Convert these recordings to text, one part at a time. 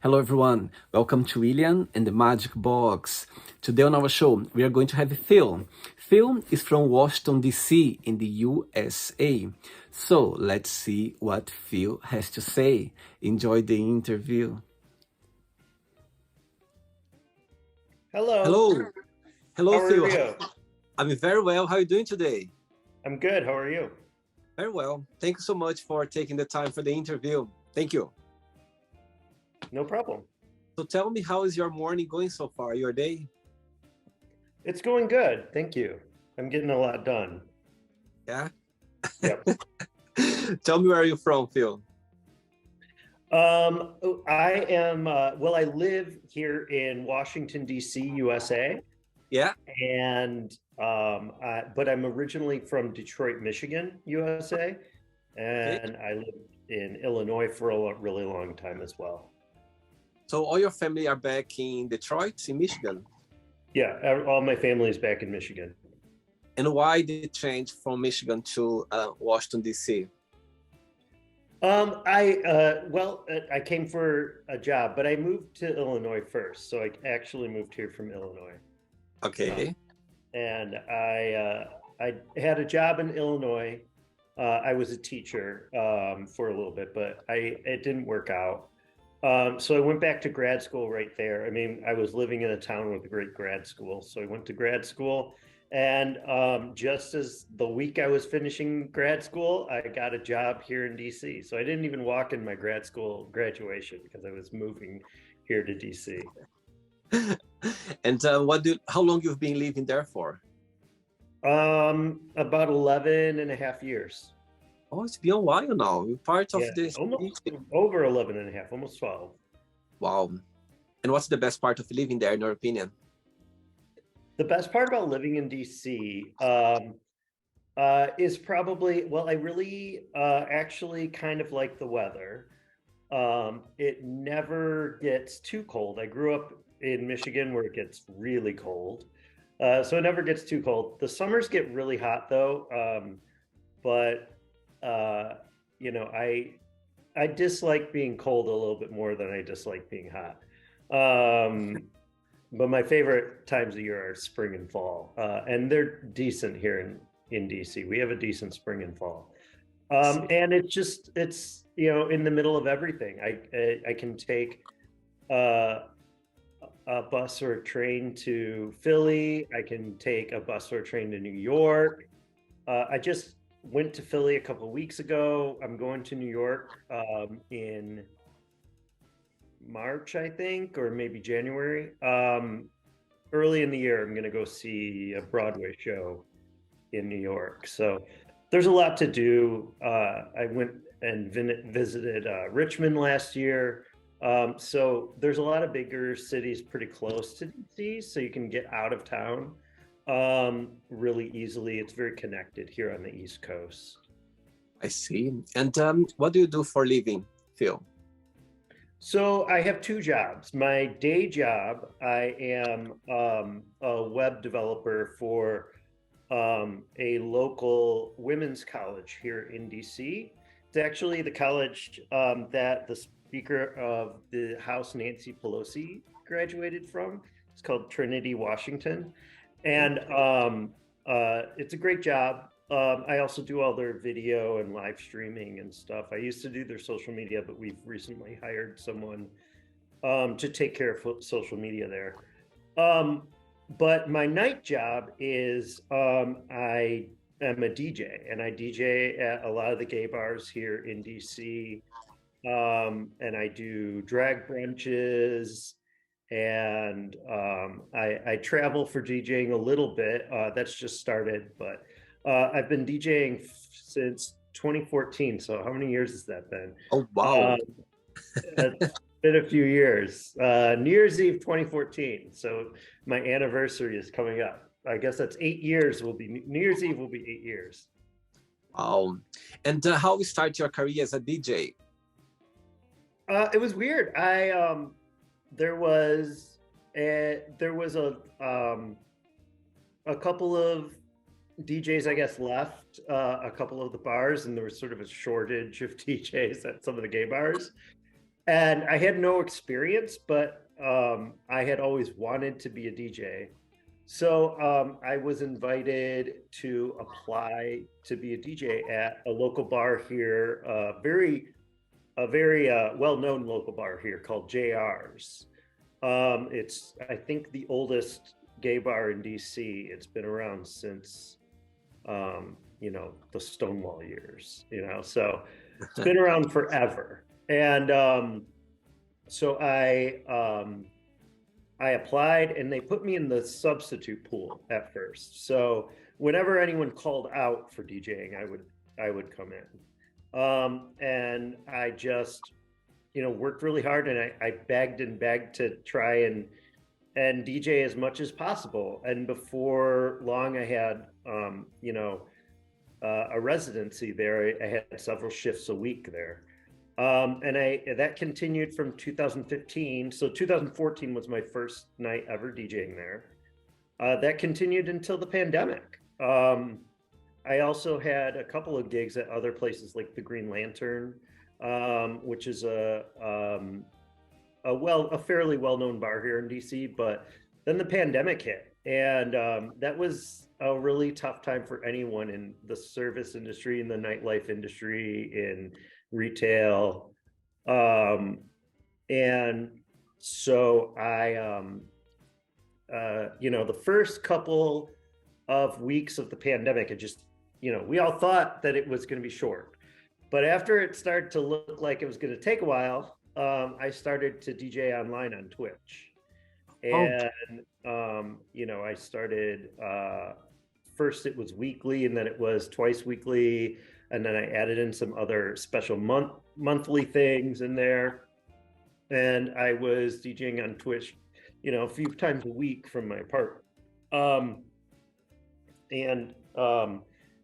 Hello, everyone. Welcome to William and the Magic Box. Today on our show, we are going to have Phil. Phil is from Washington, D.C. in the USA. So let's see what Phil has to say. Enjoy the interview. Hello, Hello. Hello, how are Phil. you? I'm very well. How are you doing today? I'm good. How are you? Very well. Thank you so much for taking the time for the interview. Thank you. No problem. So tell me, how is your morning going so far, your day? It's going good. Thank you. I'm getting a lot done. Yeah? Yep. Tell me, where are you from, Phil? I am, I live here in Washington, D.C., USA, Yeah? but I'm originally from Detroit, Michigan, USA, Okay. and I lived in Illinois for a really long time as well. So all your family are back in Detroit, in Michigan. Yeah, all my family is back in Michigan. And why the change from Michigan to Washington, D.C.? I came for a job, but I moved to Illinois first. So I actually moved here from Illinois. Uh, Okay. and I had a job in Illinois. I was a teacher for a little bit, but it didn't work out. So I went back to grad school right there. I mean, I was living in a town with a great grad school. So I went to grad school. And just as the week I was finishing grad school, I got a job here in DC. So I didn't even walk in my grad school graduation because I was moving here to DC. And how long you've been living there for? About 11 and a half years. Oh, it's been a while now. You're part of Yeah, this. almost over 11 and a half, almost 12. Wow. And what's the best part of living there, in your opinion? The best part about living in DC is probably, I really actually kind of like the weather. It never gets too cold. I grew up in Michigan where it gets really cold. So it never gets too cold. The summers get really hot though. But uh, you know, I dislike being cold a little bit more than I dislike being hot. Um, but my favorite times of year are spring and fall, and they're decent here in DC. We have a decent spring and fall, and it's in the middle of everything. I can take uh, a bus or a train to Philly. I can take a bus or a train to New York. I just went to Philly a couple of weeks ago. I'm going to New York in March, I think, or maybe January. Early in the year, I'm going to go see a Broadway show in New York. So there's a lot to do. I went and visited Richmond last year. So there's a lot of bigger cities pretty close to DC, so you can get out of town really easily. It's very connected here on the East Coast. I see. And what do you do for living, Phil? So I have two jobs. My day job, I am a web developer for a local women's college here in DC. It's actually the college that the Speaker of the House, Nancy Pelosi, graduated from. It's called Trinity Washington. And it's a great job. I also do all their video and live streaming and stuff. I used to do their social media, but we've recently hired someone to take care of social media there. But my night job is I am a DJ, and I DJ at a lot of the gay bars here in DC. And I do drag brunches, and I travel for DJing a little bit. That's just started, but I've been DJing since 2014. So how many years has that been? Oh, wow. Um, it's been a few years. New Year's Eve 2014. So my anniversary is coming up. I guess that's 8 years. New Year's Eve will be 8 years. Wow. And how you start your career as a DJ? It was weird. There was a couple of DJs, I guess, left a couple of the bars, and there was sort of a shortage of DJs at some of the gay bars. And I had no experience, but I had always wanted to be a DJ. So I was invited to apply to be a DJ at a local bar here, a very well-known local bar here called JR's. It's, I think, the oldest gay bar in DC. It's been around since, the Stonewall years, so it's been around forever. And so I applied and they put me in the substitute pool at first. So whenever anyone called out for DJing, I would come in. And I just, worked really hard, and I begged and begged to try and DJ as much as possible. And before long, I had a residency there. I had several shifts a week there. And that continued from 2015. So 2014 was my first night ever DJing there. That continued until the pandemic. I also had a couple of gigs at other places like the Green Lantern, which is a fairly well-known bar here in DC. But then the pandemic hit, and that was a really tough time for anyone in the service industry, in the nightlife industry, in retail. And so the first couple of weeks of the pandemic, it just, we all thought that it was going to be short. But after it started to look like it was going to take a while, I started to DJ online on Twitch. And, I started, first it was weekly, and then it was twice weekly. And then I added in some other special monthly things in there. And I was DJing on Twitch, a few times a week from my apartment.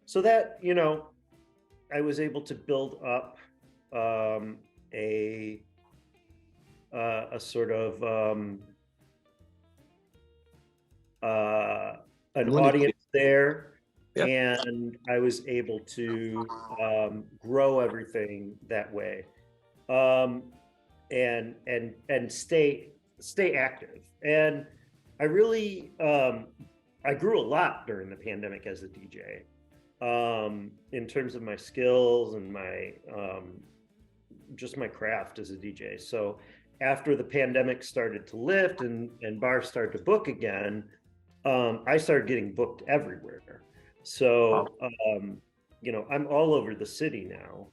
So that, I was able to build up a sort of an audience there. Yep. And I was able to grow everything that way, and stay active. And I really I grew a lot during the pandemic as a DJ, in terms of my skills and my just my craft as a DJ. So after the pandemic started to lift and bars started to book again, I started getting booked everywhere. So, I'm all over the city now,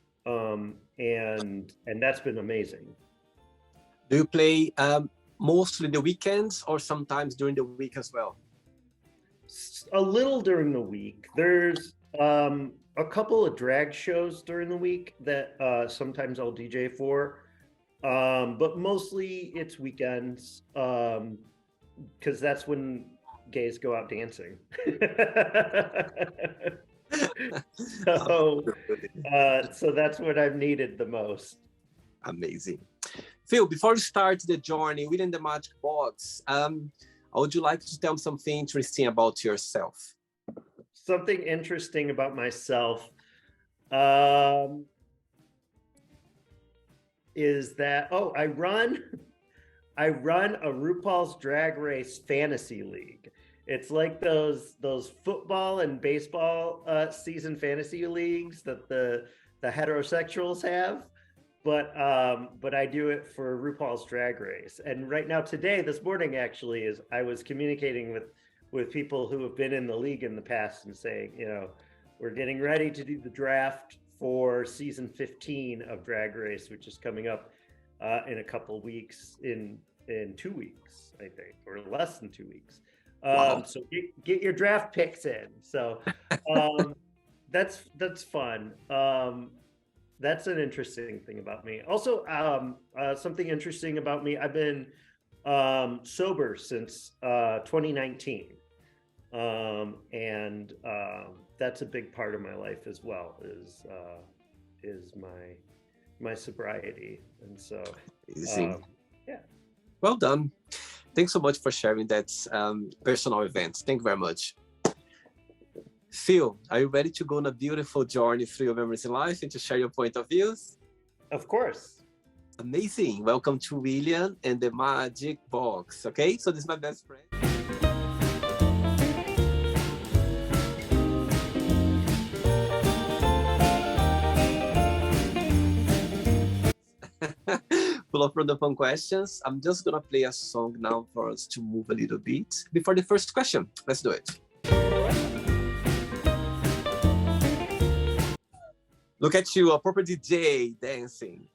and that's been amazing. Do you play mostly the weekends or sometimes during the week as well? A little during the week. There's a couple of drag shows during the week that sometimes I'll DJ for, but mostly it's weekends, because that's when gays go out dancing. So that's what I've needed the most. Amazing. Phil, before we start the journey within the Magic Box, would you like to tell me something interesting about yourself? Something interesting about myself is that, I run a RuPaul's Drag Race fantasy league. It's like those football and baseball season fantasy leagues that the heterosexuals have, but I do it for RuPaul's Drag Race. And right now, this morning actually, I was communicating with people who have been in the league in the past and saying, we're getting ready to do the draft for season 15 of Drag Race, which is coming up in a couple weeks, in 2 weeks, I think, or less than 2 weeks. Wow. So get your draft picks in. So that's fun. That's an interesting thing about me. Also, something interesting about me, I've been sober since 2019. And that's a big part of my life as well, is my sobriety. And so yeah. Well done. Thanks so much for sharing that personal event. Thank you very much. Phil, are you ready to go on a beautiful journey through your memories in life and to share your point of views? Of course. Amazing. Welcome to William and the Magic Box. Okay, so this is my best friend. Full of random questions. I'm just gonna play a song now for us to move a little bit before the first question. Let's do it. Look at you, a proper DJ dancing.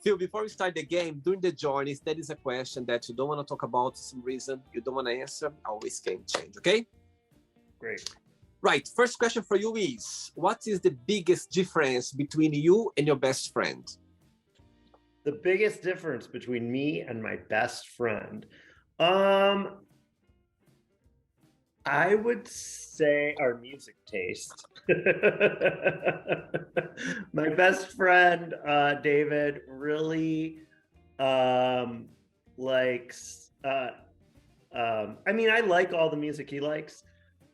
Phil, before we start the game, during the journey, if there is a question that you don't want to talk about for some reason, you don't want to answer, always can change, okay? Great. Right, first question for you is, what is the biggest difference between you and your best friend? The biggest difference between me and my best friend. I would say our music taste. My best friend, David, really likes, I mean, I like all the music he likes,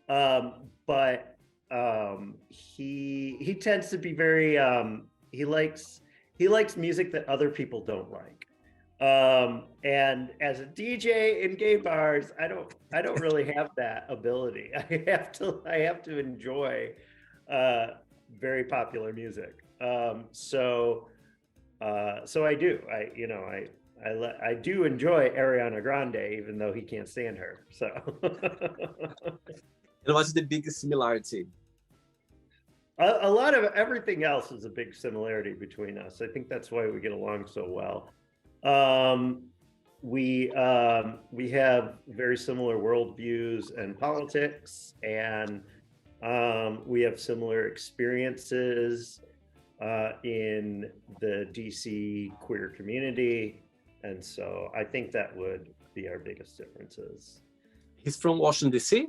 but he tends to be very, he likes music that other people don't like. And as a DJ in gay bars, I don't really have that ability. I have to enjoy very popular music. So I do. I do enjoy Ariana Grande, even though he can't stand her. So And what's the biggest similarity? a lot of everything else is a big similarity between us. I think that's why we get along so well. We have very similar worldviews and politics, and we have similar experiences in the DC queer community, and so I think that would be our biggest differences. He's from Washington, D.C.?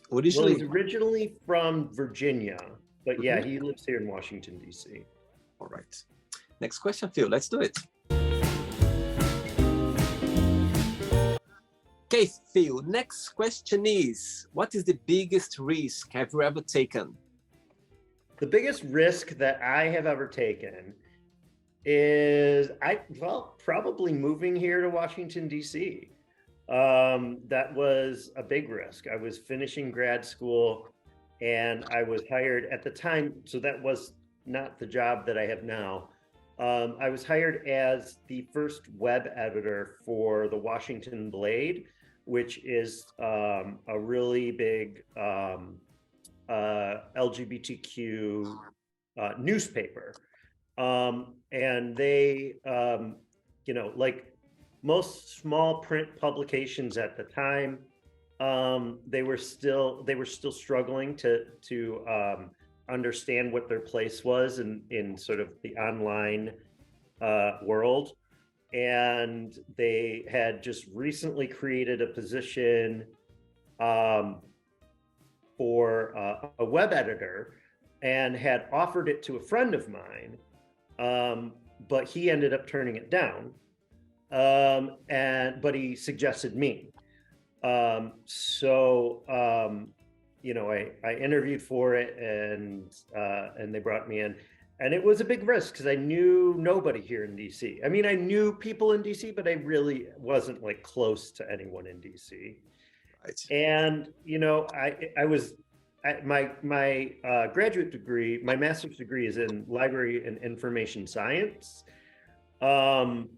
Well, he's originally from Virginia, but yeah, he lives here in Washington, D.C. All right. Next question, Phil. Let's do it. Okay, Phil, next question is, what is the biggest risk have you ever taken? The biggest risk that I have ever taken is, probably moving here to Washington, D.C. That was a big risk. I was finishing grad school and I was hired at the time, so that was not the job that I have now. I was hired as the first web editor for the Washington Blade, which is a really big LGBTQ newspaper. And they, like most small print publications at the time, they were still struggling to understand what their place was in sort of the online world. And they had just recently created a position for a web editor and had offered it to a friend of mine, but he ended up turning it down. But he suggested me. I interviewed for it, and they brought me in. And it was a big risk because I knew nobody here in DC. I mean, I knew people in DC, but I really wasn't like close to anyone in DC. Right. And my graduate degree, my master's degree is in library and information science. And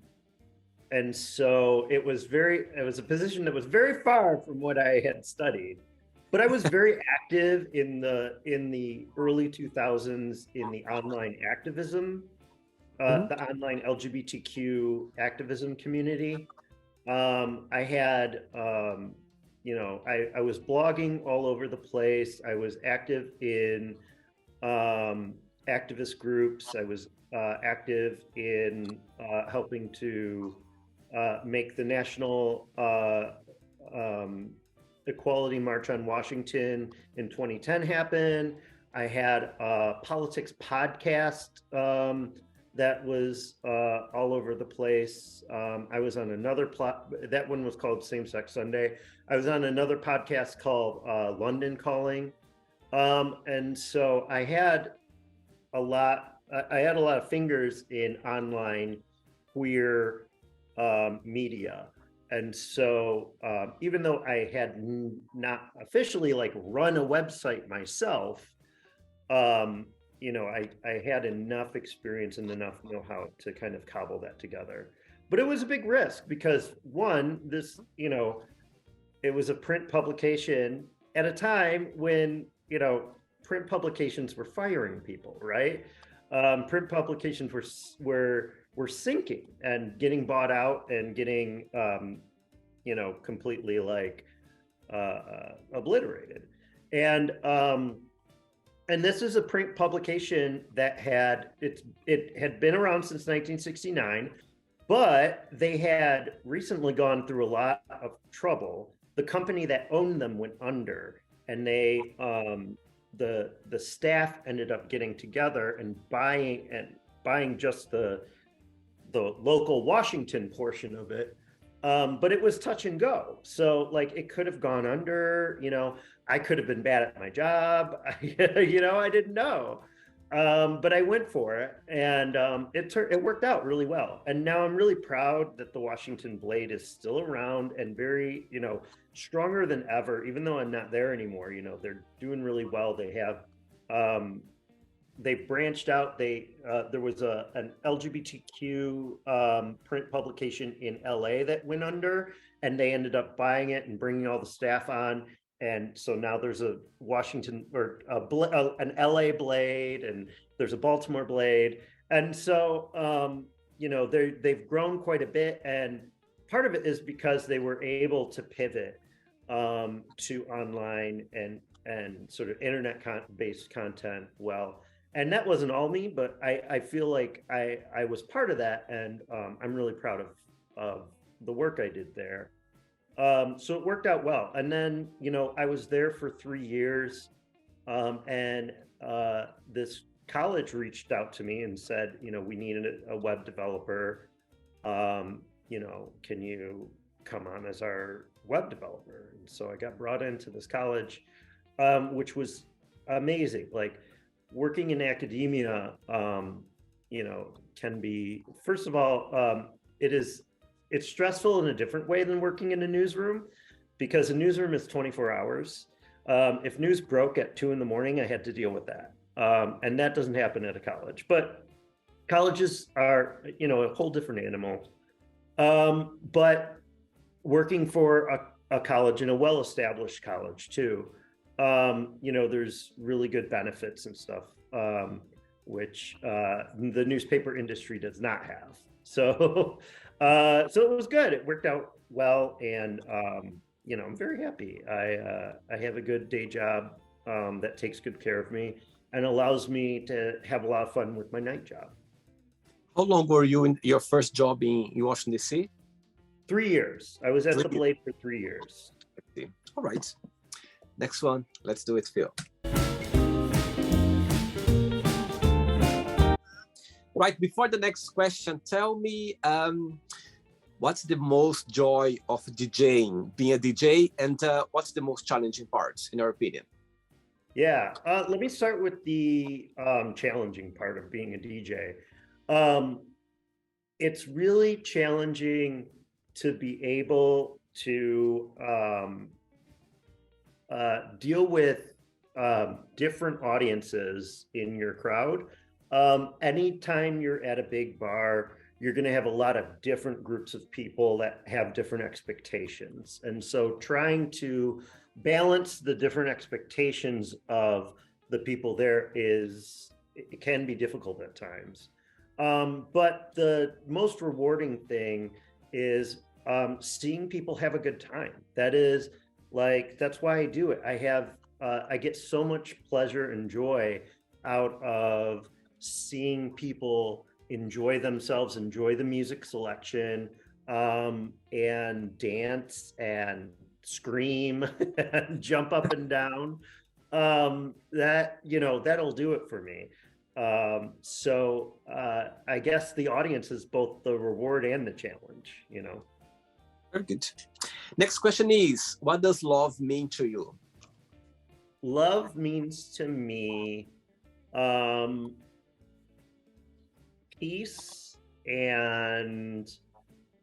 so it was a position that was very far from what I had studied. But I was very active in the early 2000s in the online activism, the online LGBTQ activism community. I had, I was blogging all over the place. I was active in activist groups. I was active in helping to make the National Equality March on Washington in 2010 happen. I had a politics podcast that was all over the place. I was on another that one was called Same Sex Sunday. I was on another podcast called London Calling. And so I had a lot I had a lot of fingers in online queer media. And so even though I had not officially like run a website myself, I had enough experience and enough know-how to kind of cobble that together. But it was a big risk because one, it was a print publication at a time when, print publications were firing people, right? Print publications were sinking and getting bought out and getting, completely like obliterated. And this is a print publication that it had been around since 1969, but they had recently gone through a lot of trouble. The company that owned them went under, and the staff ended up getting together and buying just the local Washington portion of it. But it was touch and go. So like it could have gone under, I could have been bad at my job. I didn't know. But I went for it, and it worked out really well. And now I'm really proud that the Washington Blade is still around and very, stronger than ever, even though I'm not there anymore. They're doing really well. They've branched out. There was an LGBTQ print publication in LA that went under, and they ended up buying it and bringing all the staff on. And so now there's a Washington or an LA Blade, and there's a Baltimore Blade. And so, they've grown quite a bit. And part of it is because they were able to pivot to online and sort of internet-based content well. And that wasn't all me, but I feel like I was part of that, and I'm really proud of the work I did there. So it worked out well. And then, I was there for 3 years, and this college reached out to me and said, we need a web developer. Can you come on as our web developer? And so I got brought into this college, which was amazing. Like, working in academia, can be, first of all, it's stressful in a different way than working in a newsroom, because a newsroom is 24 hours. If news broke at 2 a.m, I had to deal with that. And that doesn't happen at a college, but colleges are, a whole different animal. But working for a college, and a well-established college too, there's really good benefits and stuff, which the newspaper industry does not have. So, so it was good. It worked out well, and I'm very happy. I have a good day job that takes good care of me and allows me to have a lot of fun with my night job. How long were you in your first job in Washington, D.C.? 3 years. I was at the Blade for 3 years. All right. Next one. Let's do it, Phil. Right, before the next question, tell me what's the most joy of DJing, being a DJ, and what's the most challenging part, in your opinion? Yeah, let me start with the challenging part of being a DJ. It's really challenging to be able to deal with different audiences in your crowd. Anytime you're at a big bar, you're going to have a lot of different groups of people that have different expectations. And so trying to balance the different expectations of the people there it can be difficult at times. But the most rewarding thing is seeing people have a good time. That's why I do it. I get so much pleasure and joy out of seeing people enjoy themselves, enjoy the music selection, and dance and scream and jump up and down. That'll do it for me. So I guess the audience is both the reward and the challenge, Very good. Next question is, what does love mean to you? Love means to me peace and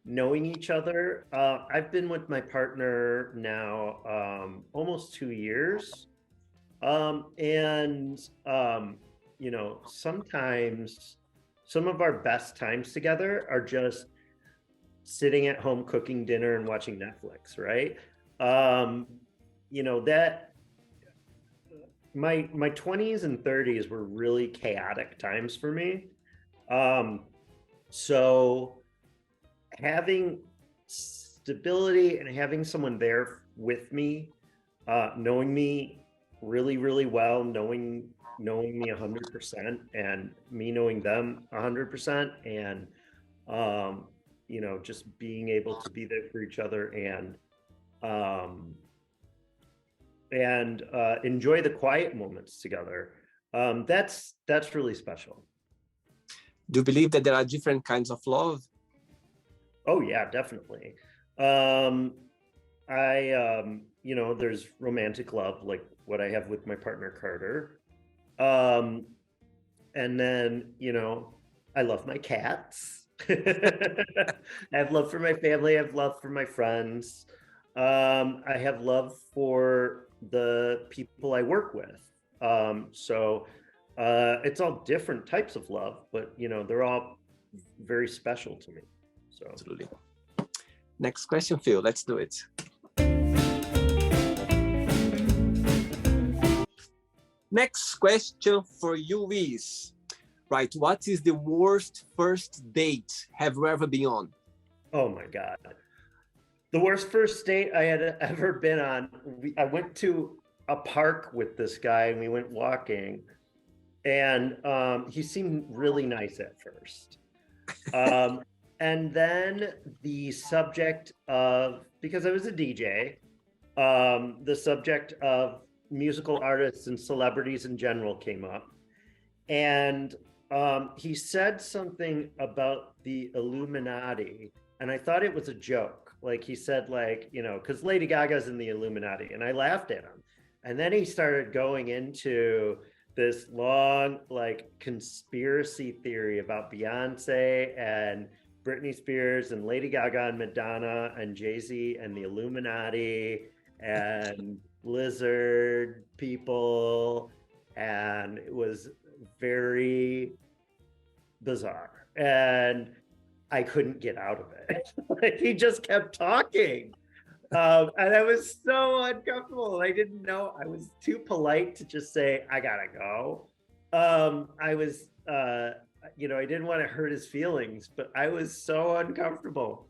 knowing each other. I've been with my partner now almost 2 years. And you know, sometimes some of our best times together are just sitting at home cooking dinner and watching Netflix, right? Um, you know, that my 20s and 30s were really chaotic times for me. So having stability and having someone there with me, knowing me really, really well, knowing me 100% and me knowing them 100%, and you know, just being able to be there for each other um, and enjoy the quiet moments together. That's really special. Do you believe that there are different kinds of love? Oh yeah, definitely. Um, you know, there's romantic love, like what I have with my partner Carter. Um, and then, you know, I love my cats. I have love for my family. I have love for my friends. I have love for the people I work with. It's all different types of love, but you know, they're all very special to me. So Absolutely. Next question, Phil. Let's do it. Next question for you is, right, what is the worst first date have you ever been on? oh my God. The worst first date I had ever been on, I went to a park with this guy and we went walking, and he seemed really nice at first. And then the subject of, because I was a DJ, the subject of musical artists and celebrities in general came up. And he said something about the Illuminati, and I thought it was a joke. Like he said, like, you know, because Lady Gaga's in the Illuminati, and I laughed at him. And then he started going into this long, like, conspiracy theory about Beyonce and Britney Spears and Lady Gaga and Madonna and Jay-Z and the Illuminati and lizard people. And it was very bizarre. And I couldn't get out of it. Like, he just kept talking. And I was so uncomfortable. I didn't know. I was too polite to just say, I gotta go. I was, you know, I didn't want to hurt his feelings, but I was so uncomfortable.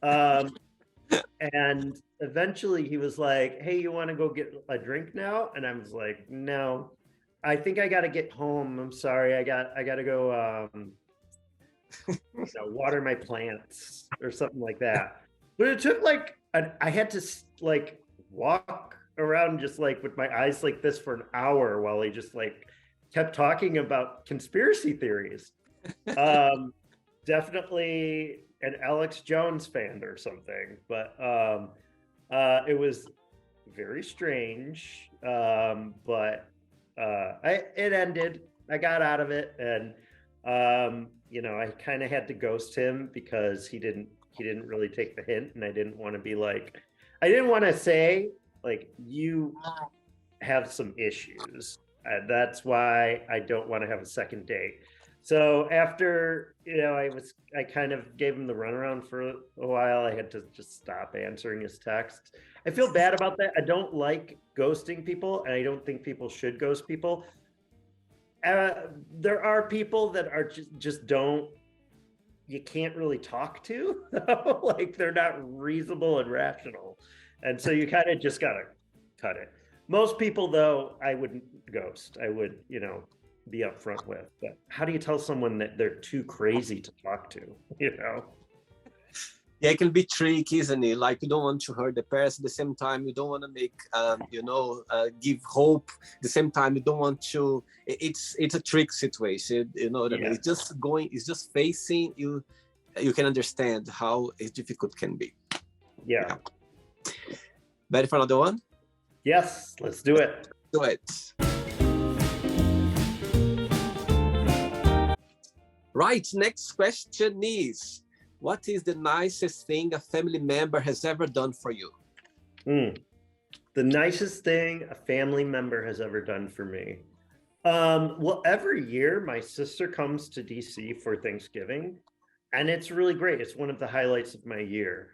And eventually he was like, hey, you want to go get a drink now? And I was like, no, I think I got to get home. I'm sorry. I got to go, you know, water my plants or something like that. But it took like, I had to like walk around just like with my eyes like this for an hour while he just like kept talking about conspiracy theories. Definitely an Alex Jones fan or something, but it was very strange. But it ended. I got out of it, and you know, I kind of had to ghost him because he didn't really take the hint, and I didn't want to be like, I didn't want to say like, you have some issues. That's why I don't want to have a second date. So after, you know, I kind of gave him the runaround for a while. I had to just stop answering his texts. I feel bad about that. I don't like ghosting people, and I don't think people should ghost people. There are people that are just don't, you can't really talk to. Like, they're not reasonable and rational. And so you kind of just gotta cut it. Most people, though, I wouldn't ghost. I would, you know, be upfront with. But how do you tell someone that they're too crazy to talk to, you know? Yeah, it can be tricky, isn't it? Like, you don't want to hurt the person. At the same time, you don't want to make, you know, give hope. At the same time, you don't want to. It's a trick situation, you know what I mean? It's just going. It's just facing you. You can understand how difficult it can be. Yeah. Ready for another one? Yes, let's do it. Do it. Right, next question is, what is the nicest thing a family member has ever done for you? The nicest thing a family member has ever done for me. Well, every year my sister comes to DC for Thanksgiving, and it's really great. It's one of the highlights of my year.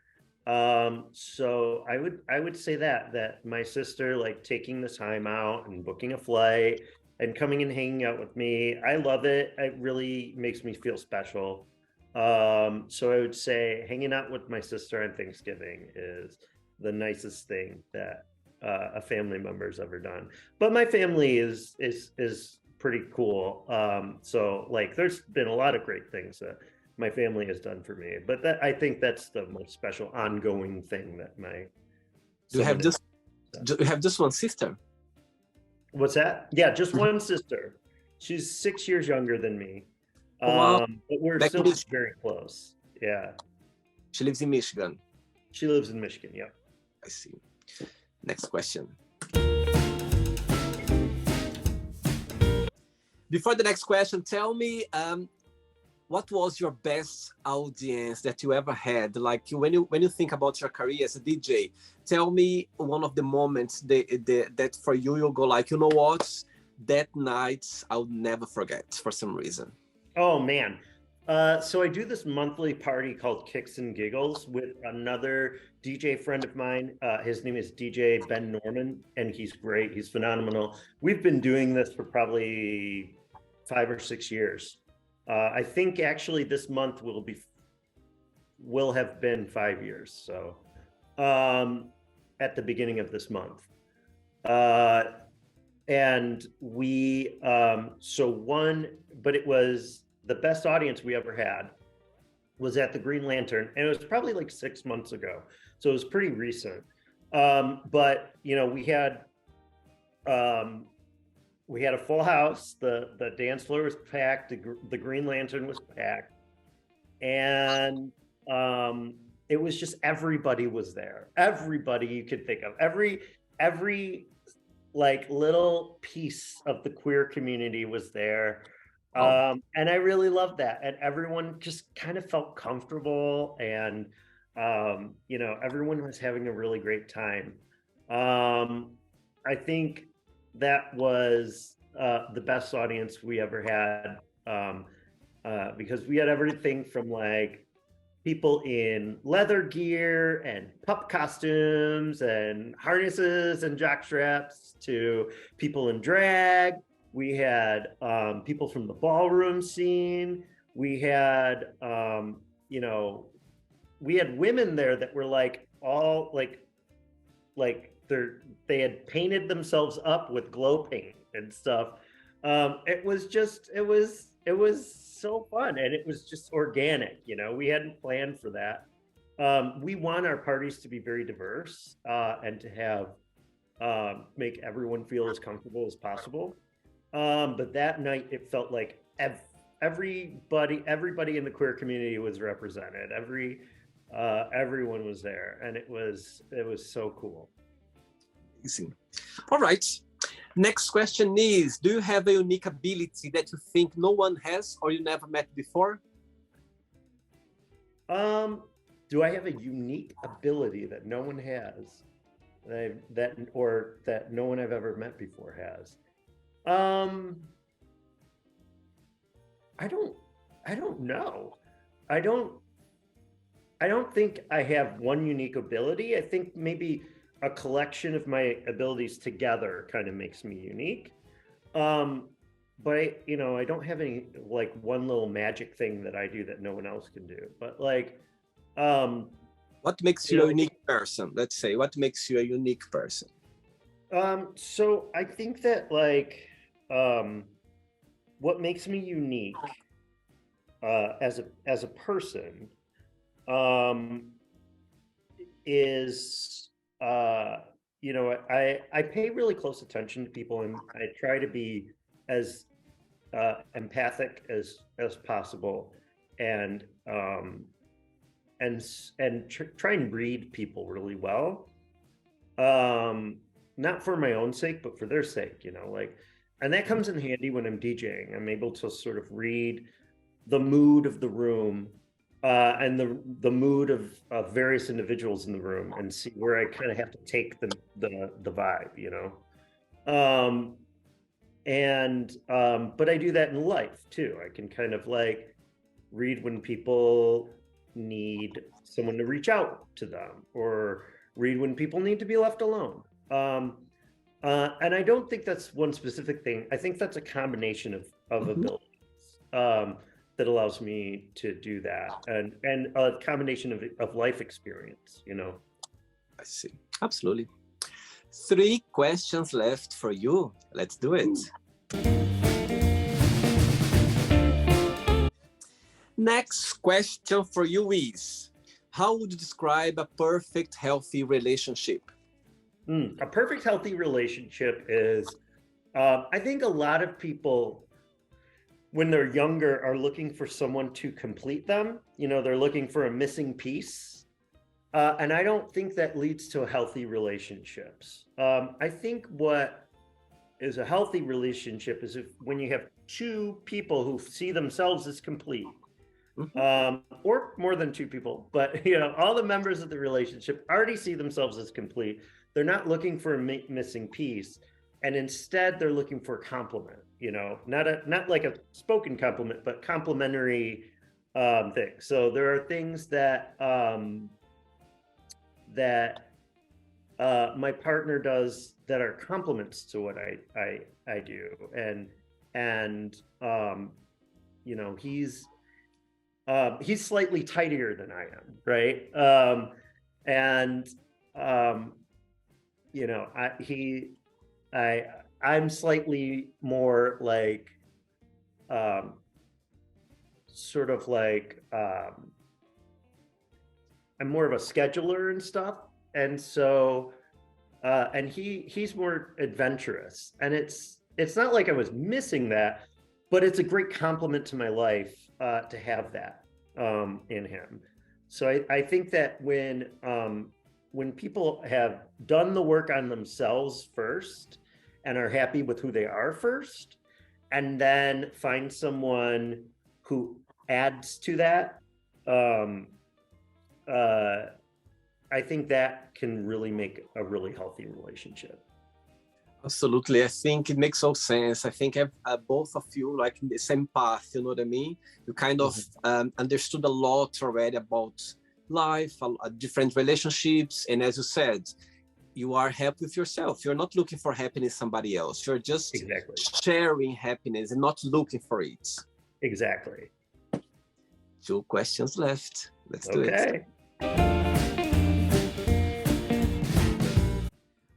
So I would say that my sister, like, taking the time out and booking a flight and coming and hanging out with me, I love it. It really makes me feel special. So I would say hanging out with my sister on Thanksgiving is the nicest thing that a family member's ever done. But my family is pretty cool. So, like, there's been a lot of great things that my family has done for me, but that, I think that's the most special ongoing thing that my Do you have someone has just done. do you have just one sister? What's that? Yeah, just one sister. She's 6 years younger than me. Wow, But we're back still in Michigan. very close. Yeah. She lives in Michigan. She lives in Michigan. Yeah. I see. Next question. Before the next question, tell me, what was your best audience that you ever had? Like, when you think about your career as a DJ, tell me one of the moments that for you, you'll go like, you know what, that night I'll never forget for some reason. Oh man. So I do this monthly party called Kicks and Giggles with another DJ friend of mine. His name is DJ Ben Norman, and he's great. He's phenomenal. We've been doing this for probably 5 or 6 years. I think actually this month will have been 5 years. So at the beginning of this month. And we but it was the best audience we ever had was at the Green Lantern, and it was probably like 6 months ago, so it was pretty recent. But you know, we had a full house. The dance floor was packed. The Green Lantern was packed, and it was just, everybody was there. Everybody you could think of, every like little piece of the queer community was there. And I really loved that. And everyone just kind of felt comfortable, and you know, everyone was having a really great time. I think that was the best audience we ever had, because we had everything from like people in leather gear and pup costumes and harnesses and jock straps to people in drag. We had people from the ballroom scene. We had, you know, we had women there that were like all like they had painted themselves up with glow paint and stuff. It was so fun, and it was just organic. You know, we hadn't planned for that. We want our parties to be very diverse, and to have make everyone feel as comfortable as possible. But that night it felt like everybody in the queer community was represented. Everyone was there, and it was so cool. Amazing. All right. Next question is, do you have a unique ability that you think no one has or you never met before? Do I have a unique ability that no one has, that no one I've ever met before has? I don't know. I don't think I have one unique ability. I think maybe a collection of my abilities together kind of makes me unique. But I don't have any like one little magic thing that I do that no one else can do. But like, what makes you a unique person? Let's say, what makes you a unique person? So I think that like, what makes me unique as a person is I pay really close attention to people, and I try to be as empathic as possible, and try and read people really well, not for my own sake but for their sake, like, and that comes in handy when I'm DJing. I'm able to sort of read the mood of the room, and the mood of various individuals in the room, and see where I kind of have to take the vibe, you know. Um, but I do that in life too. I can kind of like read when people need someone to reach out to them, or read when people need to be left alone. And I don't think that's one specific thing. I think that's a combination of Mhm. abilities, that allows me to do that, and a combination of life experience, you know. I see. Absolutely. 3 questions left for you. Let's do it. Next question for you is, how would you describe a perfect healthy relationship? A perfect healthy relationship is, I think a lot of people, when they're younger, are looking for someone to complete them. You know, they're looking for a missing piece. And I don't think that leads to healthy relationships. I think what is a healthy relationship is if when you have two people who see themselves as complete, or more than two people, but you know, all the members of the relationship already see themselves as complete. They're not looking for a missing piece, and instead they're looking for a compliment. You know, not like a spoken compliment, but complimentary thing. So there are things that my partner does that are compliments to what I do, and you know, he's slightly tidier than I am, right? And you know, I I'm slightly more like, um, sort of like, I'm more of a scheduler and stuff, and so and he's more adventurous, and it's not like I was missing that, but it's a great compliment to my life, to have that, in him. So I think that when people have done the work on themselves first and are happy with who they are first, and then find someone who adds to that, um, uh, I think that can really make a really healthy relationship. Absolutely. I think it makes all sense. I think both of you like in the same path, you know what I mean? You kind of understood a lot already about life, different relationships. And as you said, you are happy with yourself. You're not looking for happiness somebody else. You're just Exactly. sharing happiness and not looking for it. Exactly. 2 questions left. Let's do it. Okay.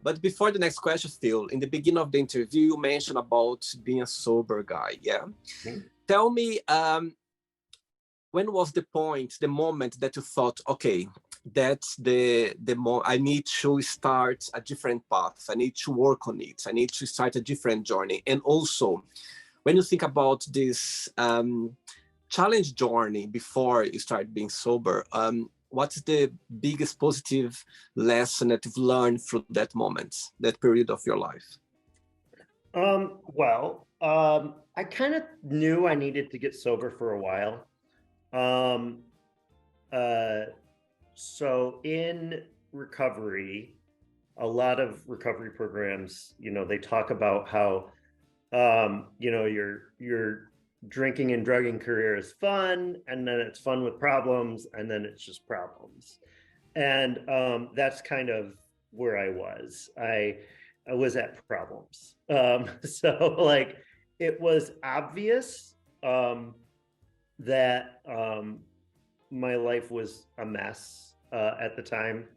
But before the next question, Phil, in the beginning of the interview, you mentioned about being a sober guy. Yeah. Tell me, when was the moment that you thought, okay, that's I need to start a different path. I need to work on it. I need to start a different journey. And also, when you think about this challenge journey before you start being sober, what's the biggest positive lesson that you've learned through that moment, that period of your life? Well, I kind of knew I needed to get sober for a while. Um, so in recovery, a lot of recovery programs, you know, they talk about how, you know, your drinking and drugging career is fun, and then it's fun with problems, and then it's just problems. And that's kind of where I was. I was at problems. So like it was obvious, that my life was a mess, at the time,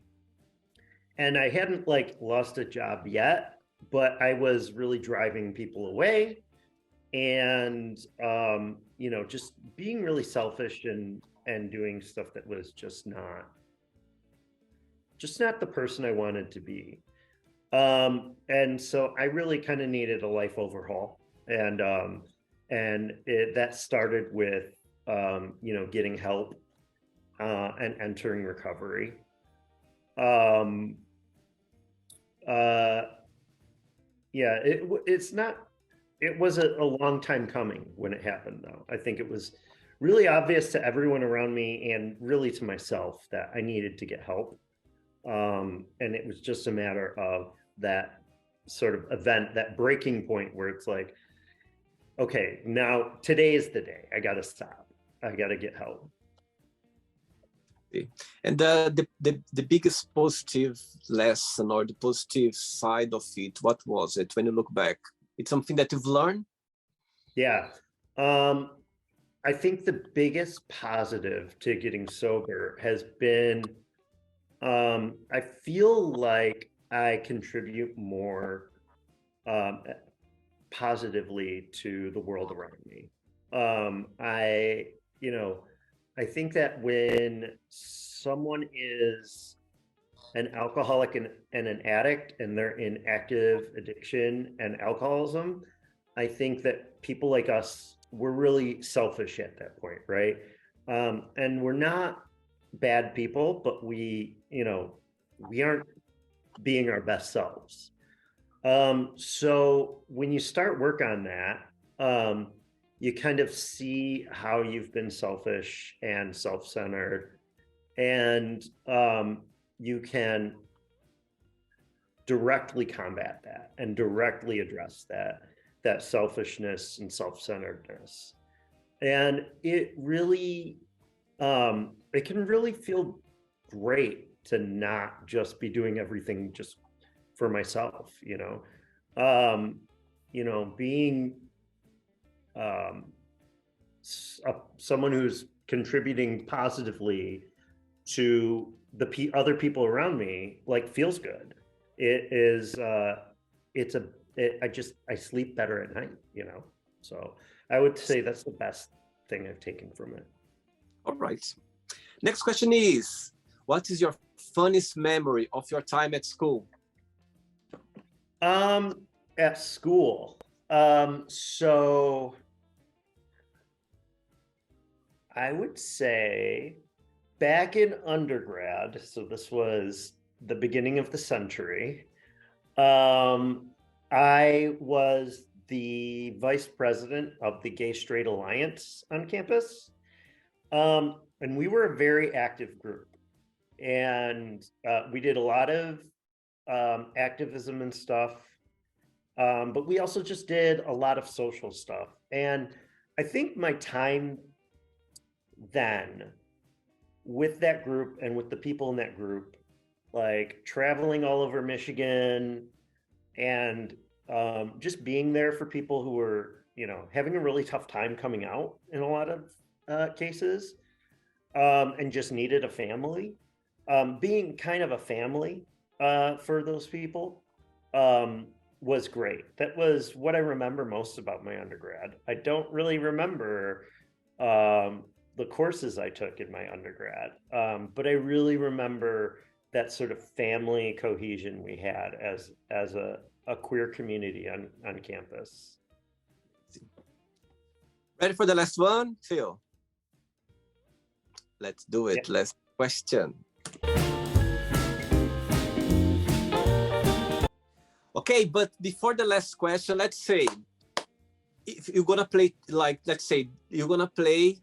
and I hadn't like lost a job yet, but I was really driving people away, and you know, just being really selfish and doing stuff that was just not the person I wanted to be. And so I really kind of needed a life overhaul, and that started with, you know, getting help, and entering recovery. Um, uh, yeah, it's not. It was a long time coming when it happened, though. I think it was really obvious to everyone around me and really to myself that I needed to get help. And it was just a matter of that sort of event, that breaking point where it's like, okay, now today is the day. I got to stop. I got to get help. And the biggest positive lesson or the positive side of it, what was it when you look back? It's something that you've learned? Yeah. I think the biggest positive to getting sober has been I feel like I contribute more um, positively to the world around me. I, you know, I think that when someone is an alcoholic and an addict and they're in active addiction and alcoholism, I think that people like us, we're really selfish at that point, right? And we're not bad people, but we aren't being our best selves. So when you start work on that, you kind of see how you've been selfish and self-centered, and you can directly combat that and directly address that selfishness and self-centeredness. And it can really feel great to not just be doing everything just for myself, being someone who's contributing positively to the other people around me, like, feels good. It is I sleep better at night, so I would say that's the best thing I've taken from it. All right. Next question is, what is your funniest memory of your time at school? At school, so I would say back in undergrad, so this was the beginning of the century, I was the vice president of the Gay Straight Alliance on campus. And we were a very active group. And we did a lot of activism and stuff. But we also just did a lot of social stuff. And I think my time then with that group and with the people in that group, like traveling all over Michigan and just being there for people who were, having a really tough time coming out in a lot of cases, and just needed a family, being kind of a family for those people, was great. That was what I remember most about my undergrad. I don't really remember the courses I took in my undergrad, but I really remember that sort of family cohesion we had as a queer community on campus. Ready for the last one, Phil? Let's do it. Yeah. Last question. Okay, but before the last question, let's say if you're gonna play, like, let's say you're gonna play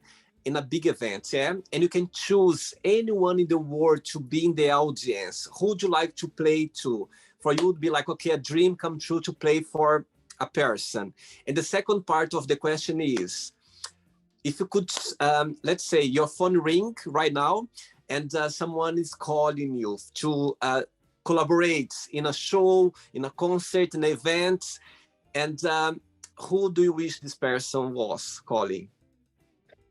in a big event, yeah, and you can choose anyone in the world to be in the audience, who would you like to play to? For you, would be like, okay, a dream come true to play for a person. And the second part of the question is, if you could, let's say your phone ring right now, and someone is calling you to collaborate in a show, in a concert, in an event, and who do you wish this person was calling?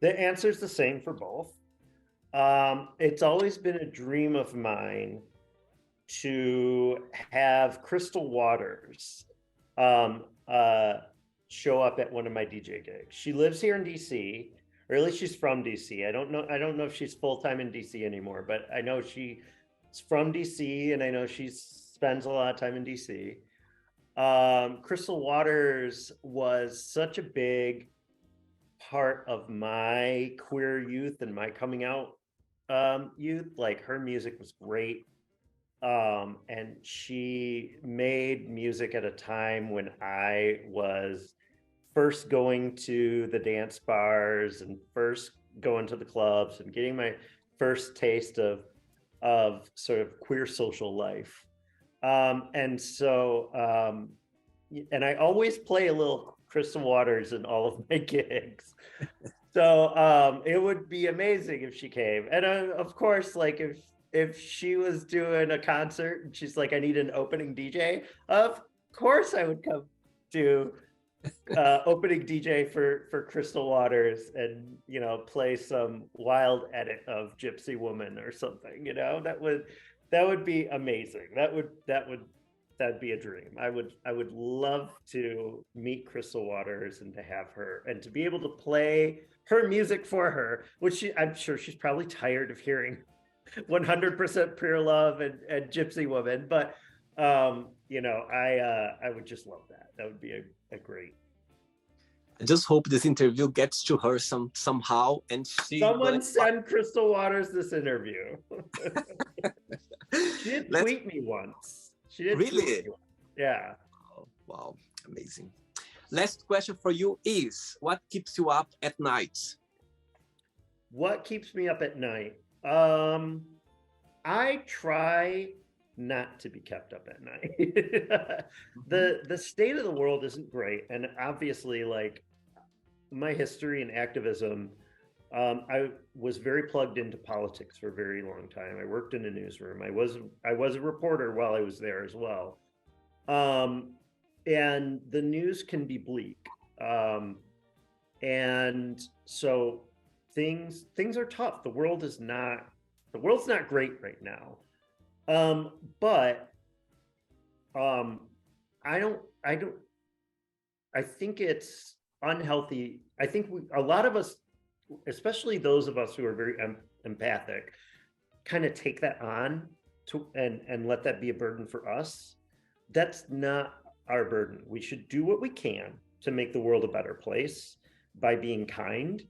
The answer is the same for both. It's always been a dream of mine to have Crystal Waters show up at one of my DJ gigs. She lives here in DC, or at least she's from DC. I don't know if she's full-time in DC anymore, but I know she's from DC, and I know she spends a lot of time in DC. Crystal Waters was such a big part of my queer youth and my coming out youth. Like, her music was great. And she made music at a time when I was first going to the dance bars and first going to the clubs and getting my first taste of sort of queer social life. And so, and I always play a little Crystal Waters in all of my gigs. So it would be amazing if she came. And of course, like if she was doing a concert and she's like, I need an opening DJ, of course I would come to opening DJ for Crystal Waters and, you know, play some wild edit of Gypsy Woman or something, you know. That would be amazing. That'd be a dream. I would love to meet Crystal Waters and to have her and to be able to play her music for her, which I'm sure she's probably tired of hearing 100% Pure Love and Gypsy Woman, but you know, I would just love that. That would be a great. I just hope this interview gets to her somehow, and Someone send Crystal Waters this interview. She did tweet me once. She did really? Tweet me once. Yeah. Oh, wow, amazing. Last question for you is, what keeps you up at night? What keeps me up at night? I try not to be kept up at night. The state of the world isn't great, and obviously, like my history and activism, I was very plugged into politics for a very long time. I worked in a newsroom. I was a reporter while I was there as well, and the news can be bleak, and so things are tough. The world's not great right now. But I think it's unhealthy. I think a lot of us, especially those of us who are very empathic, kind of take that on and let that be a burden for us. That's not our burden. We should do what we can to make the world a better place by being kind,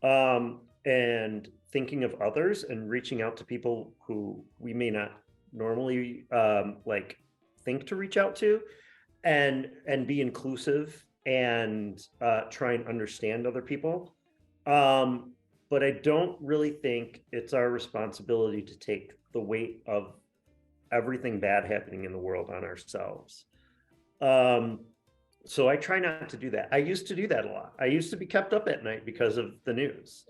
and thinking of others and reaching out to people who we may not normally like think to reach out to, and be inclusive and try and understand other people. But I don't really think it's our responsibility to take the weight of everything bad happening in the world on ourselves. So I try not to do that. I used to do that a lot. I used to be kept up at night because of the news,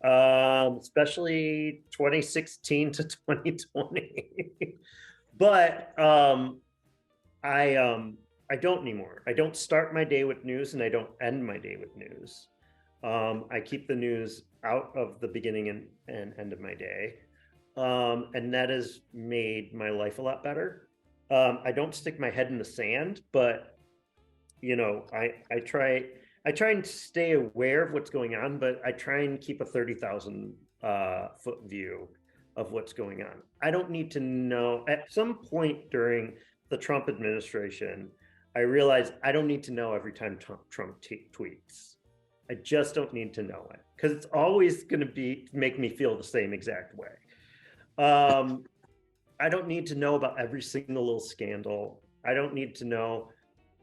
especially 2016 to 2020. But I don't anymore. I don't start my day with news, and I don't end my day with news. I keep the news out of the beginning and end of my day, and that has made my life a lot better. I don't stick my head in the sand, but you know, I try and stay aware of what's going on, but I try and keep a 30,000 foot view of what's going on. I don't need to know. At some point during the Trump administration, I realized I don't need to know every time Trump tweets. I just don't need to know it, because it's always going to make me feel the same exact way. I don't need to know about every single little scandal. I don't need to know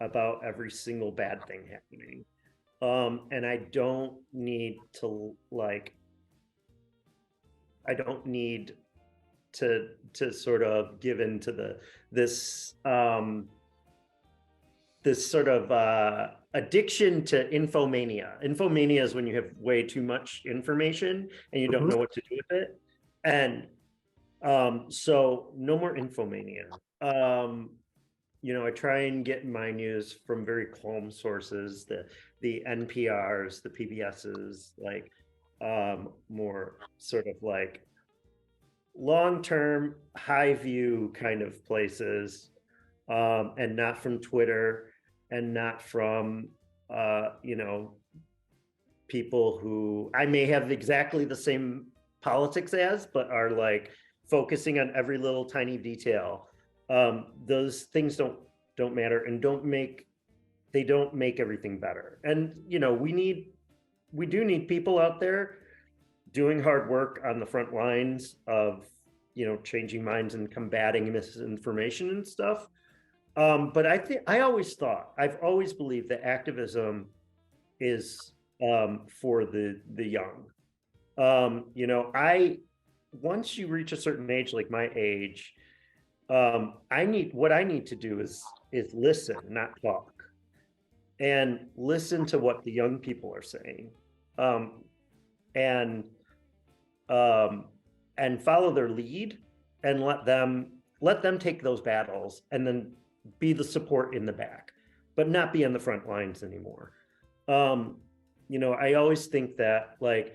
about every single bad thing happening. And I don't need to sort of give into this sort of addiction to infomania. Infomania is when you have way too much information and you don't know what to do with it. And so no more infomania. You know, I try and get my news from very calm sources, the NPRs, the PBSs, like more sort of like long-term, high view kind of places, and not from Twitter, and not from you know, people who I may have exactly the same politics as, but are like focusing on every little tiny detail. Those things don't matter and don't make everything better. And you know, we do need people out there doing hard work on the front lines of, you know, changing minds and combating misinformation and stuff. But I've always believed that activism is for the young. Once you reach a certain age, like my age, I need to do is listen, not talk, and listen to what the young people are saying, um, and um, and follow their lead, and let them take those battles, and then be the support in the back, but not be on the front lines anymore. Um, I always think that, like,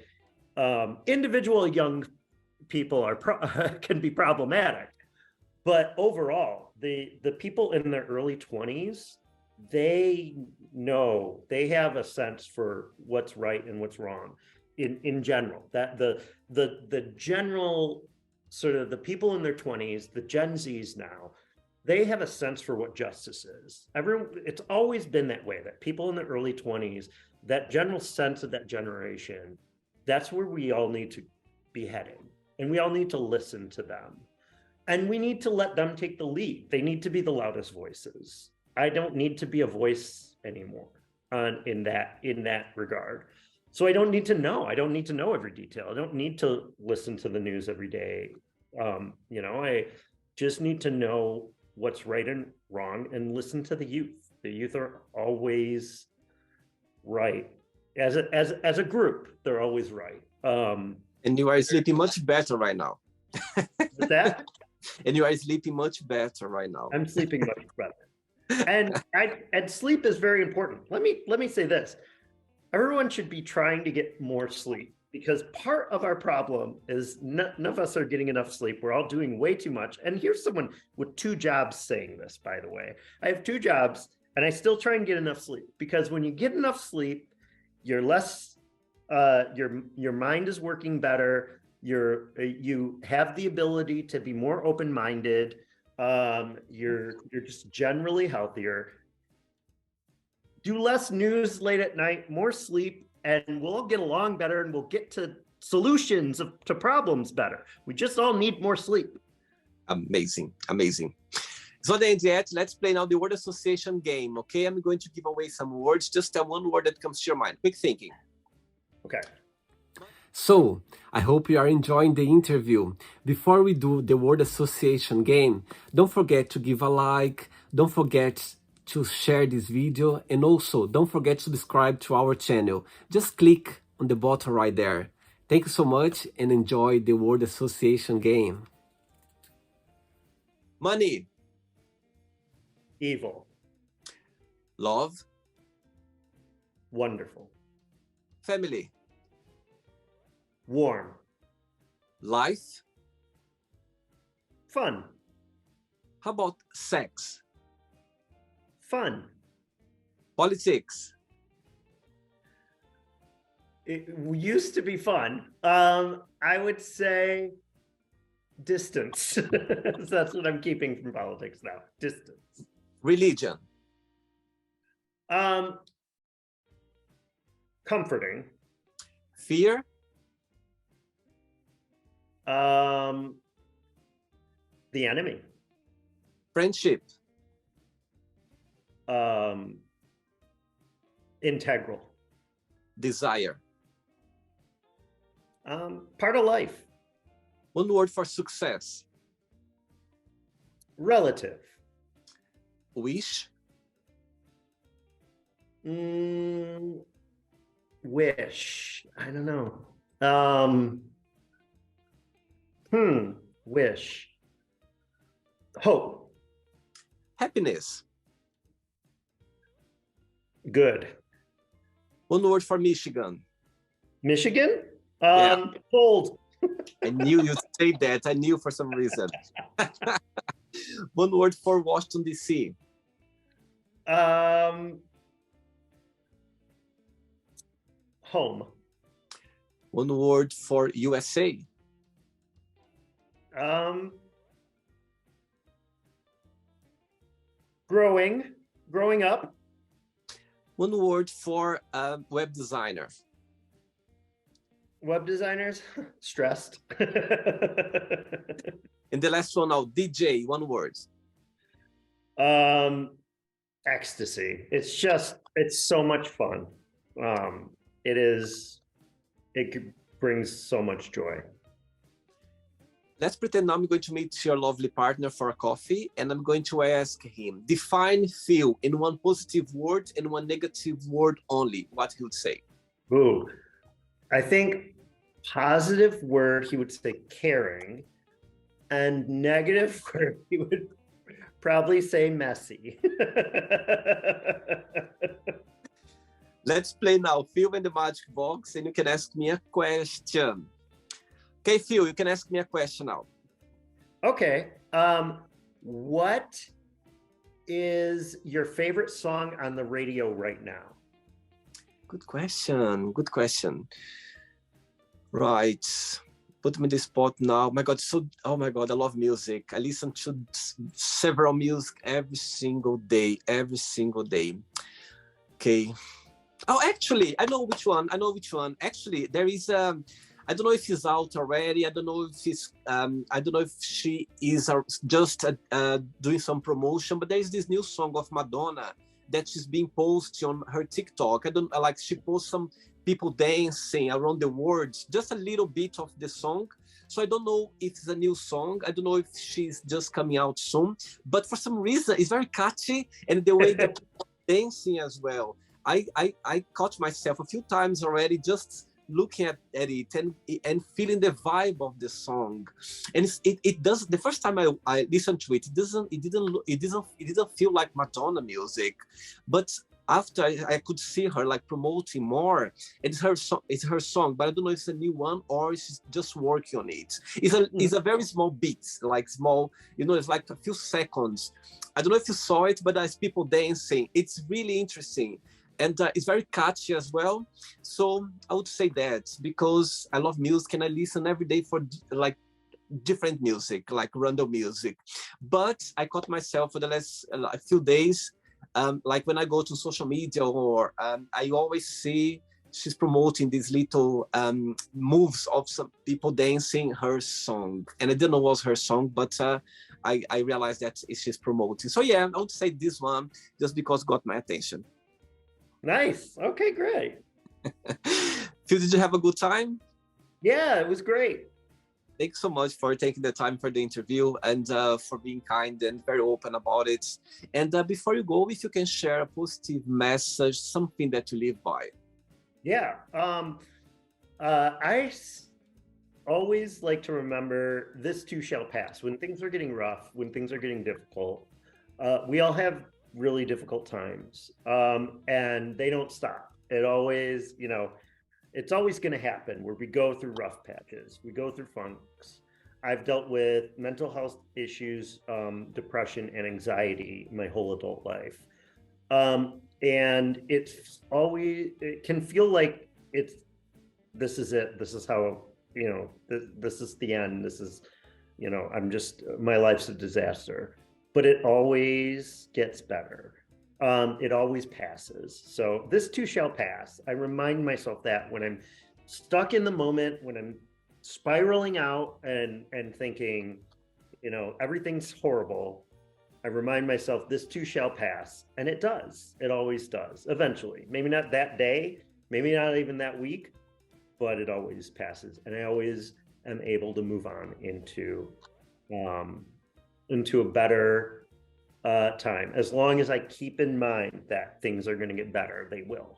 individual young people can be problematic, but overall, the people in their early 20s, they have a sense for what's right and what's wrong in general. That the general sort of the people in their 20s, the Gen Zs now, they have a sense for what justice is. It's always been that way, that people in the early 20s, that general sense of that generation, that's where we all need to be heading. And we all need to listen to them. And we need to let them take the lead. They need to be the loudest voices. I don't need to be a voice anymore in that regard. So I don't need to know. I don't need to know every detail. I don't need to listen to the news every day. I just need to know what's right and wrong, and listen to the youth. The youth are always right. As a group, they're always right. And you are sleeping much better right now. With that, and you are sleeping much better right now. I'm sleeping much better. And sleep is very important. Let me say this. Everyone should be trying to get more sleep, because part of our problem is none of us are getting enough sleep. We're all doing way too much. And here's someone with 2 jobs saying this, by the way. I have 2 jobs and I still try and get enough sleep, because when you get enough sleep, you're less, your mind is working better. You have the ability to be more open-minded. You're just generally healthier. Do less news late at night, more sleep, and we'll all get along better, and we'll get to solutions to problems better. We just all need more sleep. Amazing. So then, Jet, let's play now the word association game, okay? I'm going to give away some words. Just tell one word that comes to your mind. Quick thinking. Okay. So, I hope you are enjoying the interview. Before we do the word association game, don't forget to give a like, don't forget to share this video, and also don't forget to subscribe to our channel. Just click on the button right there. Thank you so much, and enjoy the word association game. Money. Evil. Love. Wonderful. Family. Warm. Life. Fun. How about sex? Fun. Politics. It used to be fun. I would say distance. That's what I'm keeping from politics now. Distance. Religion. Comforting. Fear. The enemy. Friendship. Integral. Desire. Part of life. One word for success. Relative. Wish. Wish. I don't know. Wish. Hope. Happiness. Good. One word for Michigan. Michigan? Yeah. Cold. I knew you'd say that. I knew for some reason. One word for Washington, D.C. Home. One word for USA. Growing up. One word for web designer. Web designers. Stressed. And the last one now, DJ, one word. Ecstasy. It's so much fun. It brings so much joy. Let's pretend now I'm going to meet your lovely partner for a coffee, and I'm going to ask him, define Phil in one positive word and one negative word only. What he would say? Ooh, I think positive word, he would say caring, and negative word, he would probably say messy. Let's play now, Phil and the Magic Box, and you can ask me a question. Okay, Phil, you can ask me a question now. Okay. What is your favorite song on the radio right now? Good question. Good question. Right. Put me in the spot now. My God, oh my God, I love music. I listen to several music every single day. Okay. Oh, actually, I know which one. Actually, there is I don't know if he's out already. I don't know if he's. I don't know if she is just doing some promotion. But there is this new song of Madonna that she's being posted on her TikTok. I don't like. She posts some people dancing around the words, just a little bit of the song. So I don't know if it's a new song. I don't know if she's just coming out soon. But for some reason, it's very catchy, and the way that dancing as well. I caught myself a few times already just looking at it and feeling the vibe of the song, and it does. The first time I listened to it, it didn't feel like Madonna music, but after I could see her like promoting more, it's her song, but I don't know if it's a new one or she's just working on it. It's a very small beat, like small, it's like a few seconds. I don't know if you saw it, but there's people dancing. It's really interesting. And it's very catchy as well. So I would say that because I love music and I listen every day for like different music, like random music. But I caught myself for the last few days, like when I go to social media or I always see she's promoting these little moves of some people dancing her song. And I didn't know it was her song, but I realized that she's promoting. So yeah, I would say this one just because it got my attention. Nice. Okay, great. Phil, did you have a good time? Yeah, it was great. Thanks so much for taking the time for the interview and for being kind and very open about it. And before you go, if you can share a positive message, something that you live by. Yeah. I always like to remember this too shall pass. When things are getting rough, when things are getting difficult, we all have really difficult times, and they don't stop. It always, it's always going to happen where we go through rough patches, we go through funks. I've dealt with mental health issues, depression and anxiety my whole adult life, and it can feel like this is it, this is how, this is the end, this is, my life's a disaster. But it always gets better. It always passes. So this too shall pass. I remind myself that when I'm stuck in the moment, when I'm spiraling out and thinking, everything's horrible, I remind myself this too shall pass. And it does. It always does. Eventually. Maybe not that day, maybe not even that week, but it always passes. And I always am able to move on into a better time. As long as I keep in mind that things are going to get better, they will.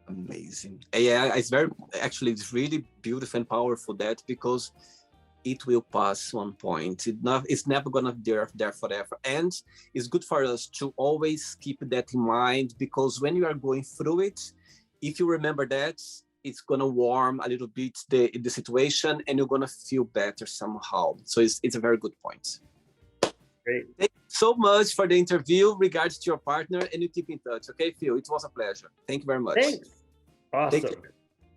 Amazing. Yeah, it's really beautiful and powerful that because it will pass one point. It's never going to be there forever. And it's good for us to always keep that in mind, because when you are going through it, if you remember that, it's going to warm a little bit the situation and you're going to feel better somehow. So it's a very good point. Great. Thank you so much for the interview. Regards to your partner, and you keep in touch. Okay, Phil? It was a pleasure. Thank you very much. Thanks. Awesome.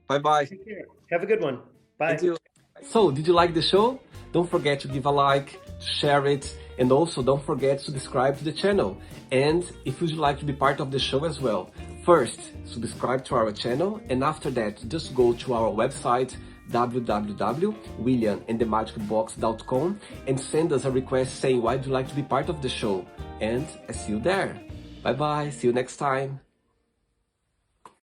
Bye-bye. Take care. Have a good one. Bye. Thank you. So, did you like the show? Don't forget to give a like, share it, and also don't forget to subscribe to the channel. And if you'd like to be part of the show as well, first, subscribe to our channel, and after that, just go to our website, www.williamandthemagicbox.com, and send us a request saying why would you like to be part of the show. And I see you there. Bye bye, see you next time.